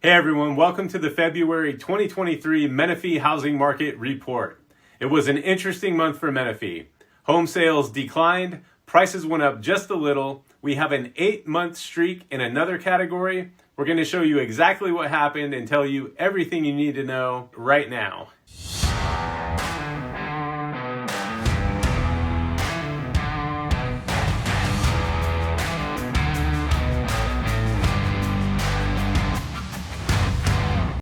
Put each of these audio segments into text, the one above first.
Hey everyone, welcome to the February 2023 Menifee Housing Market Report. It was an interesting month for Menifee. Home sales declined, prices went up just a little. We have an 8-month streak in another category. We're going to show you exactly what happened and tell you everything you need to know right now.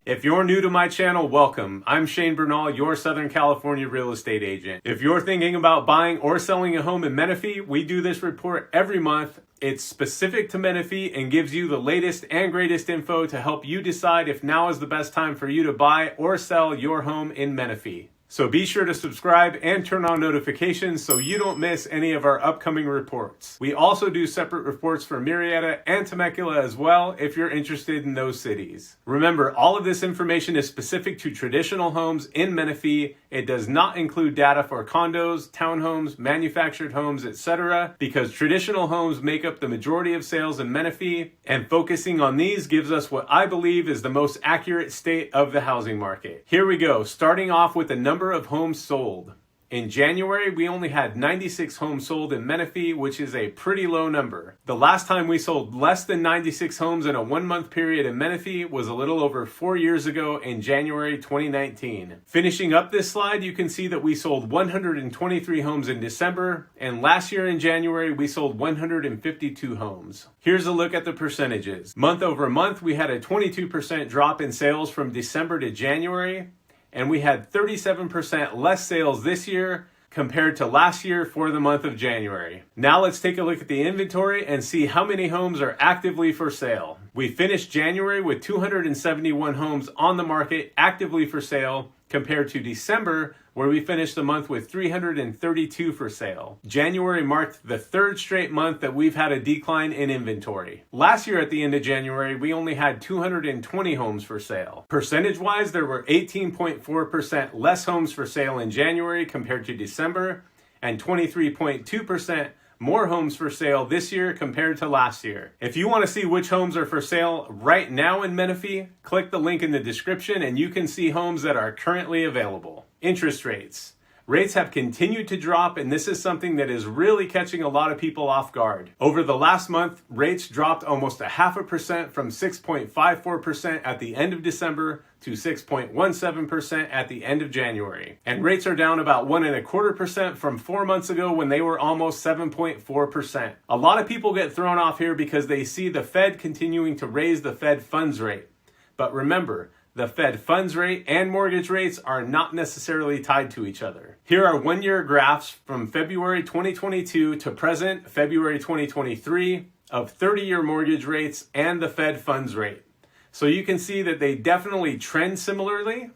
If you're new to my channel, welcome. I'm Shane Bernal, your Southern California real estate agent. If you're thinking about buying or selling a home in Menifee, we do this report every month. It's specific to Menifee and gives you the latest and greatest info to help you decide if now is the best time for you to buy or sell your home in Menifee. So be sure to subscribe and turn on notifications so you don't miss any of our upcoming reports. We also do separate reports for Murrieta and Temecula as well if you're interested in those cities. Remember, all of this information is specific to traditional homes in Menifee. It does not include data for condos, townhomes, manufactured homes, etc. because traditional homes make up the majority of sales in Menifee, and focusing on these gives us what I believe is the most accurate state of the housing market. Here we go, starting off with the number of homes sold. In January, we only had 96 homes sold in Menifee, which is a pretty low number. The last time we sold less than 96 homes in a 1-month period in Menifee was a little over 4 years ago in January 2019. Finishing up this slide, you can see that we sold 123 homes in December, and last year in January, we sold 152 homes. Here's a look at the percentages. Month over month, we had a 22% drop in sales from December to January, and we had 37% less sales this year compared to last year for the month of January. Now let's take a look at the inventory and see how many homes are actively for sale. We finished January with 271 homes on the market actively for sale compared to December, where we finished the month with 332 for sale. January marked the 3rd straight month that we've had a decline in inventory. Last year at the end of January, we only had 220 homes for sale. Percentage-wise, there were 18.4% less homes for sale in January compared to December, and 23.2% more homes for sale this year compared to last year. If you want to see which homes are for sale right now in Menifee, click the link in the description and you can see homes that are currently available. Interest rates. Rates have continued to drop, and this is something that is really catching a lot of people off guard. Over the last month, rates dropped almost 0.5% from 6.54% at the end of December to 6.17% at the end of January. And rates are down about 1.25% from 4 months ago when they were almost 7.4%. A lot of people get thrown off here because they see the Fed continuing to raise the Fed funds rate. But remember, the Fed funds rate and mortgage rates are not necessarily tied to each other. Here are 1-year graphs from February 2022 to present, February 2023, of 30-year mortgage rates and the Fed funds rate. So you can see that they definitely trend similarly.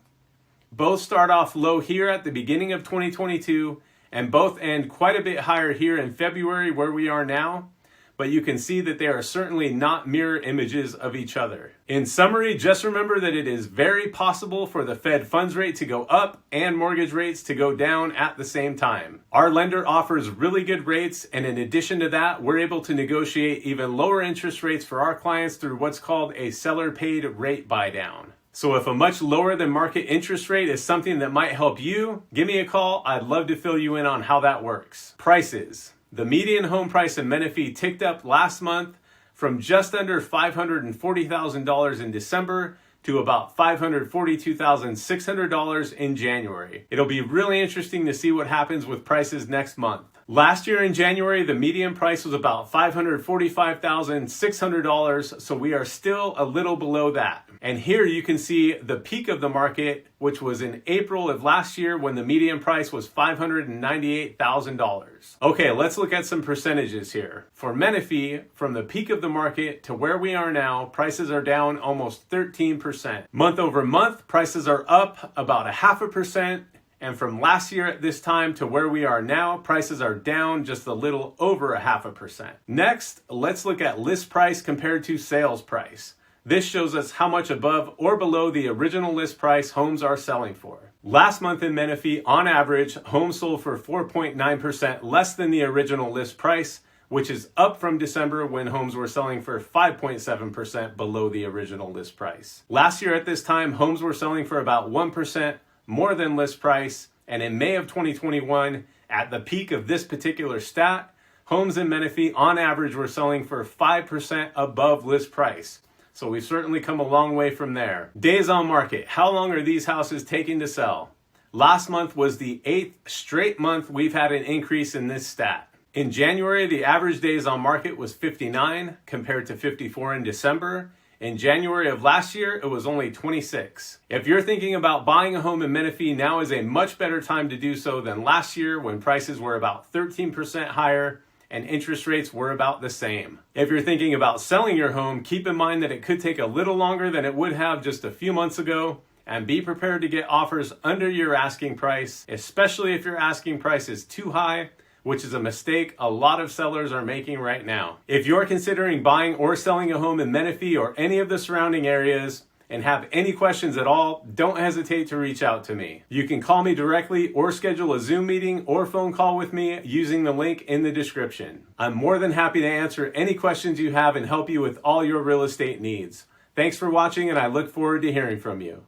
Both start off low here at the beginning of 2022, and both end quite a bit higher here in February where we are now. But you can see that they are certainly not mirror images of each other. In summary, just remember that it is very possible for the Fed funds rate to go up and mortgage rates to go down at the same time. Our lender offers really good rates, and in addition to that, we're able to negotiate even lower interest rates for our clients through what's called a seller-paid rate buy-down. So if a much lower than market interest rate is something that might help you, give me a call. I'd love to fill you in on how that works. Prices. The median home price in Menifee ticked up last month from just under $540,000 in December to about $542,600 in January. It'll be really interesting to see what happens with prices next month. Last year in January, the median price was about $545,600, so we are still a little below that. And here you can see the peak of the market, which was in April of last year when the median price was $598,000. Okay, let's look at some percentages here. For Menifee, from the peak of the market to where we are now, prices are down almost 13%. Month over month, prices are up about 0.5%. And from last year at this time to where we are now, prices are down just a little over 0.5%. Next, let's look at list price compared to sales price. This shows us how much above or below the original list price homes are selling for. Last month in Menifee, on average, homes sold for 4.9% less than the original list price, which is up from December when homes were selling for 5.7% below the original list price. Last year at this time, homes were selling for about 1% more than list price, and in May of 2021, at the peak of this particular stat, homes in Menifee on average were selling for 5% above list price. So we've certainly come a long way from there. Days on market. How long are these houses taking to sell? Last month was the 8th straight month we've had an increase in this stat. In January, the average days on market was 59 compared to 54 in December. In January of last year, it was only 26. If you're thinking about buying a home in Menifee, now is a much better time to do so than last year when prices were about 13% higher and interest rates were about the same. If you're thinking about selling your home, keep in mind that it could take a little longer than it would have just a few months ago, and be prepared to get offers under your asking price, especially if your asking price is too high, which is a mistake a lot of sellers are making right now. If you're considering buying or selling a home in Menifee or any of the surrounding areas and have any questions at all, don't hesitate to reach out to me. You can call me directly or schedule a Zoom meeting or phone call with me using the link in the description. I'm more than happy to answer any questions you have and help you with all your real estate needs. Thanks for watching, and I look forward to hearing from you.